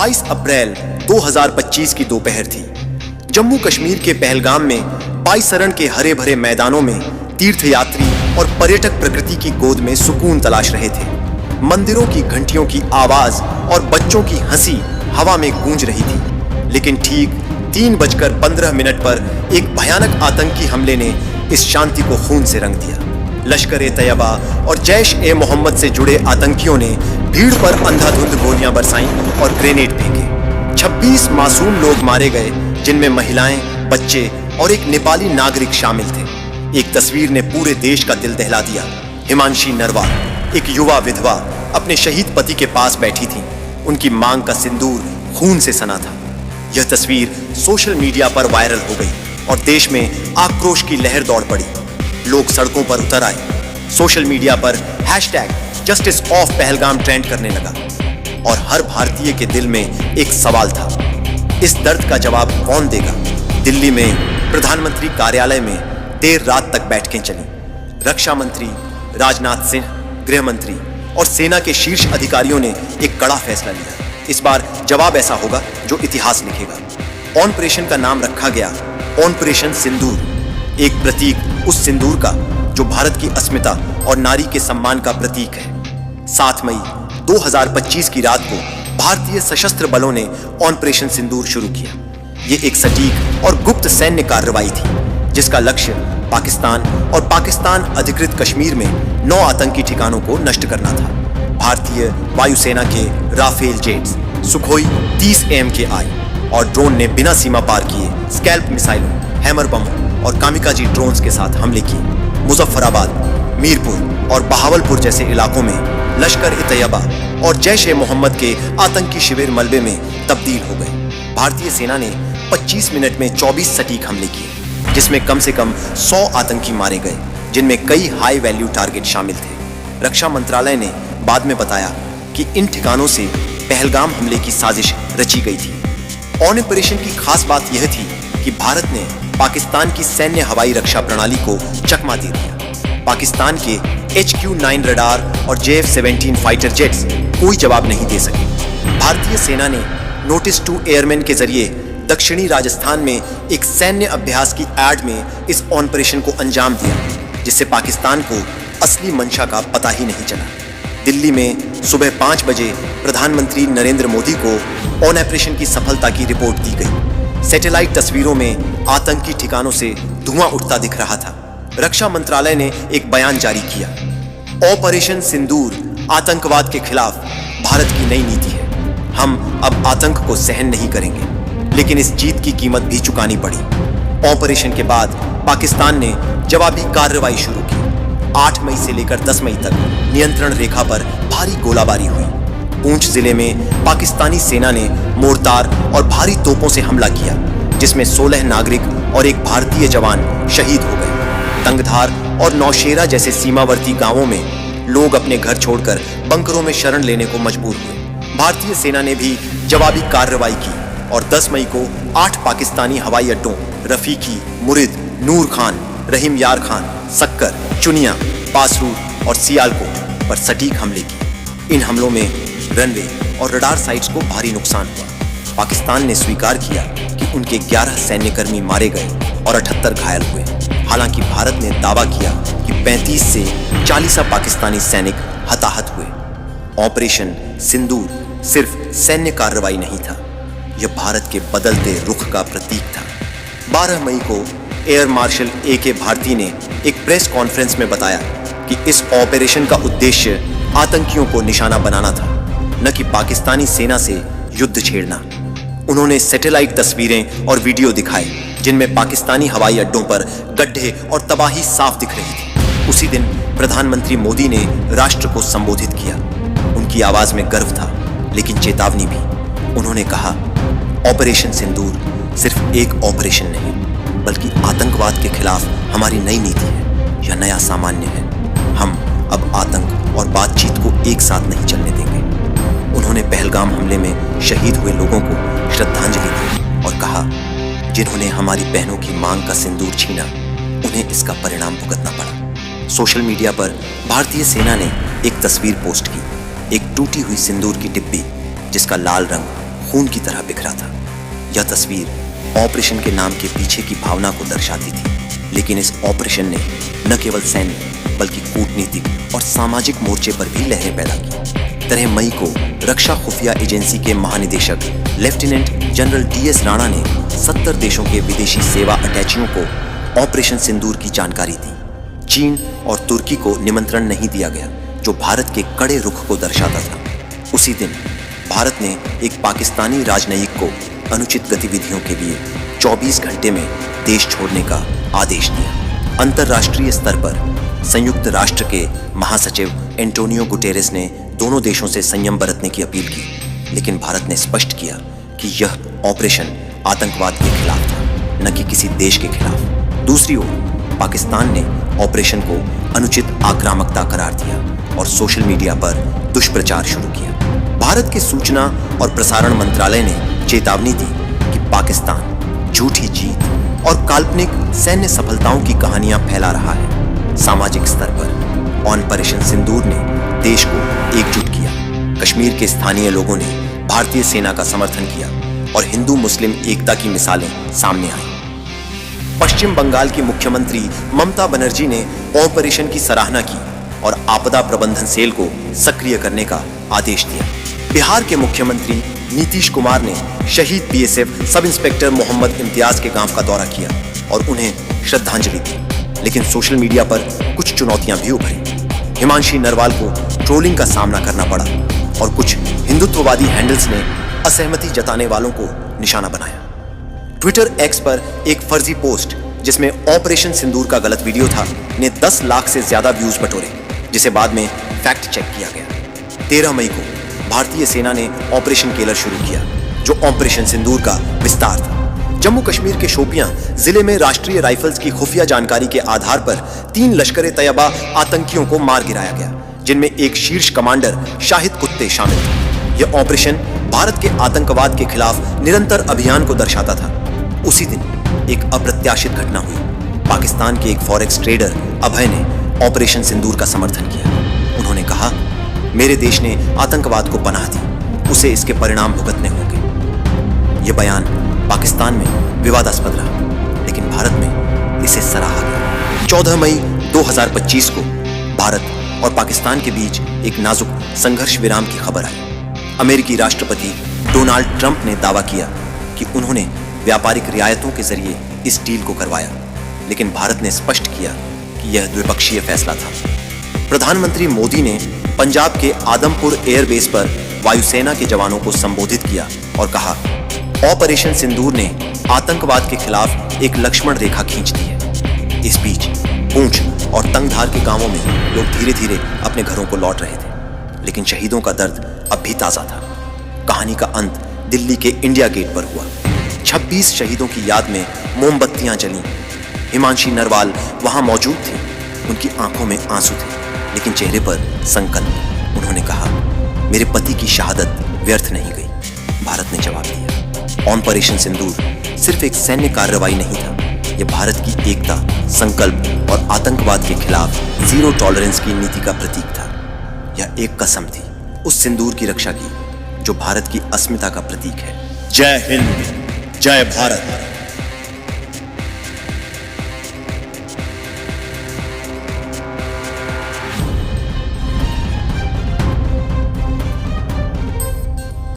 22 अप्रैल 2025 की दोपहर थी। जम्मू कश्मीर के पहलगाम में बाईसरण के हरे भरे मैदानों में तीर्थयात्री और पर्यटक प्रकृति की गोद में सुकून तलाश रहे थे। मंदिरों की घंटियों की आवाज और बच्चों की हंसी हवा में गूंज रही थी। लेकिन ठीक 3:15 पर एक भयानक आतंकी हमले ने इस शांति को खून से रंग दिया। लश्कर-ए-तैयबा और जैश-ए-मोहम्मद से जुड़े आतंकियों ने भीड़ पर अंधाधुंध गोलियां बरसाईं और ग्रेनेड फेंके। 26 मासूम लोग मारे गए, जिनमें महिलाएं, बच्चे और एक नेपाली नागरिक शामिल थे। एक तस्वीर ने पूरे देश का दिल दहला दिया। हिमांशी नरवाल, एक युवा विधवा, अपने शहीद पति के पास बैठी थी। उनकी मांग का सिंदूर खून से सना था। यह तस्वीर सोशल मीडिया पर वायरल हो गई और देश में आक्रोश की लहर दौड़ पड़ी। लोग सड़कों पर उतर आए। सोशल मीडिया पर #Justice of पहलगाम ट्रेंड करने लगा और हर भारतीय के दिल में एक सवाल था, इस दर्द का जवाब कौन देगा? दिल्ली में प्रधानमंत्री कार्यालय में देर रात तक बैठकें चली। रक्षा मंत्री, राजनाथ सिंह, गृह मंत्री और सेना के शीर्ष अधिकारियों ने एक कड़ा फैसला लिया। इस बार जवाब ऐसा होगा जो इतिहास लिखेगा। ऑपरेशन का नाम रखा गया ऑपरेशन सिंदूर, एक प्रतीक उस सिंदूर का जो भारत की अस्मिता और नारी के सम्मान का प्रतीक है। 7 मई 2025 की रात को भारतीय सशस्त्र बलों ने ऑपरेशन सिंदूर शुरू किया। ये एक सटीक और गुप्त सैन्य कार्रवाई थी, जिसका लक्ष्य पाकिस्तान और पाकिस्तान अधिकृत कश्मीर में 9 आतंकी ठिकानों को नष्ट करना था। भारतीय वायुसेना के राफेल जेट्स, सुखोई 30 AMKI और ड्रोन ने बिना सीमा पार किए स्कैल्प मिसाइलों, हैमर बमों और कामिकाजी ड्रोन्स के साथ हमले किए। मुजफ्फराबाद, मीरपुर और बहावलपुर जैसे इलाकों में लश्कर-ए-तैयबा और जैश-ए-मोहम्मद के आतंकी शिविर मलबे में तब्दील हो गए। भारतीय सेना ने 25 मिनट में 24 सटीक हमले किए, जिसमें कम से कम 100 आतंकी मारे गए, जिनमें कई हाई वैल्यू टारगेट शामिल थे। रक्षा मंत्रालय ने बाद में बताया कि इन ठिकानों से पहलगाम हमले की साजिश रची गई थी। ऑपरेशन की खास बात यह थी कि भारत ने पाकिस्तान की सैन्य हवाई रक्षा प्रणाली को चकमा दे दिया। पाकिस्तान के HQ-9 रडार और JF-17 फाइटर जेट्स कोई जवाब नहीं दे सके। भारतीय सेना ने नोटिस टू एयरमैन के जरिए दक्षिणी राजस्थान में एक सैन्य अभ्यास की एड में इस ऑपरेशन को अंजाम दिया, जिससे पाकिस्तान को असली मंशा का पता ही नहीं चला। दिल्ली में सुबह 5 बजे प्रधानमंत्री नरेंद्र मोदी को ऑपरेशन की सफलता की रिपोर्ट दी गई। सैटेलाइट तस्वीरों में आतंकी ठिकानों से धुआं उठता दिख रहा था। रक्षा मंत्रालय ने एक बयान जारी किया, ऑपरेशन सिंदूर आतंकवाद के खिलाफ भारत की नई नीति है। हम अब आतंक को सहन नहीं करेंगे, लेकिन इस जीत की कीमत भी चुकानी पड़ी। ऑपरेशन के बाद पाकिस्तान ने जवाबी कार्रवाई शुरू की। 8 मई से लेकर 10 मई तक नियंत्रण रेखा पर भारी गोलाबारी हुई। पूंछ जिले में पाकिस्तानी सेना ने मोर्टार और भारी तोपों से हमला किया, जिसमें 16 नागरिक और एक भारतीय जवान शहीद हो गए। तंगधार और नौशेरा जैसे सीमावर्ती गांवों में लोग अपने घर छोड़कर बंकरों में शरण लेने को मजबूर हुए। भारतीय सेना ने भी जवाबी कार्रवाई की और 10 मई को 8 पाकिस्तानी हवाई अड्डों रफीकी, मुरिद, नूर खान, रहीम यार खान, सक्कर, चुनिया, पासरूर और सियालकोट पर सटीक हमले किए। इन हमलों में रनवे और रडार साइट्स को भारी नुकसान हुआ। पाकिस्तान ने स्वीकार किया कि उनके 11 सैन्यकर्मी मारे गए और 78 घायल हुए। हालांकि भारत ने दावा किया कि 35 से 40 पाकिस्तानी सैनिक हताहत हुए। ऑपरेशन सिंदूर सिर्फ सैन्य कार्रवाई नहीं था, यह भारत के बदलते रुख का प्रतीक था। 12 मई को एयर मार्शल AK भारती ने एक प्रेस कॉन्फ्रेंस में बताया कि इस ऑपरेशन का उद्देश्य आतंकियों को निशाना बनाना था, न कि पाकिस्तानी सेना से युद्ध छेड़ना। उन्होंने सैटेलाइट तस्वीरें और वीडियो दिखाए, जिनमें पाकिस्तानी हवाई अड्डों पर गड्ढे और तबाही साफ दिख रही थी। उसी दिन प्रधानमंत्री मोदी ने राष्ट्र को संबोधित किया। उनकी आवाज में गर्व था, लेकिन चेतावनी भी। उन्होंने कहा, ऑपरेशन सिंदूर सिर्फ एक ऑपरेशन नहीं, बल्कि आतंकवाद के खिलाफ हमारी नई नीति है। यह नया सामान्य है। हम अब आतंक और बातचीत को एक साथ नहीं चलने देंगे। उन्होंने पहलगाम हमले में शहीद हुए लोगों को श्रद्धांजलि दी और कहा, जिन्होंने हमारी बहनों की मांग का सिंदूर छीना, उन्हें इसका परिणाम भुगतना पड़ा। सोशल मीडिया पर भारतीय सेना ने एक तस्वीर पोस्ट की, एक टूटी हुई सिंदूर की डिब्बी, जिसका लाल रंग खून की तरह बिखरा था। यह तस्वीर ऑपरेशन के नाम के पीछे की भावना को दर्शाती थी, लेकिन इस ऑपरेशन ने न केवल सैन्य बल्कि कूटनीतिक और सामाजिक मोर्चे पर भी लहरें पैदा की। 13 मई को रक्षा खुफिया एजेंसी के महानिदेशक लेफ्टिनेंट जनरल DS राणा ने 70 देशों के विदेशी सेवा अटैचियों को ऑपरेशन सिंदूर की जानकारी दी। चीन और तुर्की को निमंत्रण नहीं दिया गया, जो भारत के कड़े रुख को दर्शाता था। उसी दिन भारत ने एक पाकिस्तानी राजनयिक को अनुचित गतिविधियों के लिए 24 घंटे में देश छोड़ने का आदेश दिया। अंतर्राष्ट्रीय स्तर पर संयुक्त राष्ट्र के महासचिव एंटोनियो गुटेरेस ने दोनों देशों से संयम बरतने की अपील की, लेकिन भारत ने स्पष्ट किया कि यह ऑपरेशन आतंकवाद के खिलाफ था, न कि किसी देश के खिलाफ। दूसरी ओर पाकिस्तान ने ऑपरेशन को अनुचित आक्रामकता करार दिया और सोशल मीडिया पर दुष्प्रचार शुरू किया। भारत के सूचना और प्रसारण मंत्रालय ने चेतावनी दी कि पाकिस्तान झूठी जीत और काल्पनिक सैन्य सफलताओं की कहानियां फैला रहा है। सामाजिक स्तर पर ऑपरेशन सिंदूर ने देश को एकजुट किया। कश्मीर के स्थानीय लोगों ने भारतीय सेना का समर्थन किया और हिंदू मुस्लिम एकता की मिसालें सामने आई। पश्चिम बंगाल की मुख्यमंत्री ममता बनर्जी ने ऑपरेशन की सराहना की और आपदा प्रबंधन सेल को सक्रिय करने का आदेश दिया। बिहार के मुख्यमंत्री नीतीश कुमार ने शहीद BSF sub inspector Mohammad Imtiaz के गांव का दौरा किया और उन्हें श्रद्धांजलि दी, लेकिन सोशल मीडिया पर कुछ चुनौतियां भी उभरी। हिमांशी नरवाल को ट्रोलिंग का सामना करना पड़ा और कुछ हिंदुत्ववादी हैंडल्स ने असहमति जताने वालों को निशाना बनाया। ट्विटर X पर एक फर्जी पोस्ट जिसमें ऑपरेशन सिंदूर का गलत वीडियो था ने 10 लाख से ज्यादा व्यूज बटोरे, जिसे बाद में फैक्ट चेक किया गया। 13 मई को भारतीय सेना ने ऑपरेशन केलर शुरू किया, जो ऑपरेशन सिंदूर का विस्तार था। जम्मू कश्मीर के शोपियां जिले में राष्ट्रीय राइफल्स की खुफिया जानकारी के आधार पर 3 लश्कर-ए-तैयबा आतंकियों को मार गिराया गया, जिनमें एक शीर्ष कमांडर शाहिद कुत्ते शामिल थे। यह ऑपरेशन भारत के आतंकवाद के खिलाफ निरंतर अभियान को दर्शाता था। उसी दिन एक अप्रत्याशित घटना हुई। पाकिस्तान के एक फॉरेक्स ट्रेडर अभय ने ऑपरेशन सिंदूर का समर्थन किया। उन्होंने कहा, मेरे देश ने आतंकवाद को पनाह दी, उसे इसके परिणाम भुगतने होंगे। यह बयान पाकिस्तान में विवादास्पद रहा, लेकिन भारत में इसे सराहा गया। 14 मई 2025 को भारत और पाकिस्तान के बीच एक नाजुक संघर्ष विराम की खबर आई। अमेरिकी राष्ट्रपति डोनाल्ड ट्रंप ने दावा किया कि उन्होंने व्यापारिक रियायतों के जरिए इस डील को करवाया, लेकिन भारत ने स्पष्ट किया कि यह द्विपक्षीय फैसला था। प्रधानमंत्री मोदी ने पंजाब के आदमपुर एयरबेस पर वायुसेना के जवानों को संबोधित किया और कहा, ऑपरेशन सिंदूर ने आतंकवाद के खिलाफ एक लक्ष्मण रेखा खींच दी है। इस बीच पूंछ और तंगधार के गांवों में लोग धीरे धीरे अपने घरों को लौट रहे थे, लेकिन शहीदों का दर्द अब भी ताजा था। कहानी का अंत दिल्ली के इंडिया गेट पर हुआ। 26 शहीदों की याद में मोमबत्तियां जलीं। हिमांशी नरवाल वहां मौजूद थे। उनकी आंखों में आंसू थे, लेकिन चेहरे पर संकल्प। उन्होंने कहा, मेरे पति की शहादत व्यर्थ नहीं गई। भारत ने जवाब दिया। ऑपरेशन सिंदूर सिर्फ एक सैन्य कार्रवाई नहीं था, यह भारत की एकता, संकल्प और आतंकवाद के खिलाफ जीरो टॉलरेंस की नीति का प्रतीक था। यह एक कसम थी उस सिंदूर की रक्षा की जो भारत की अस्मिता का प्रतीक है। जय हिंद, जय भारत।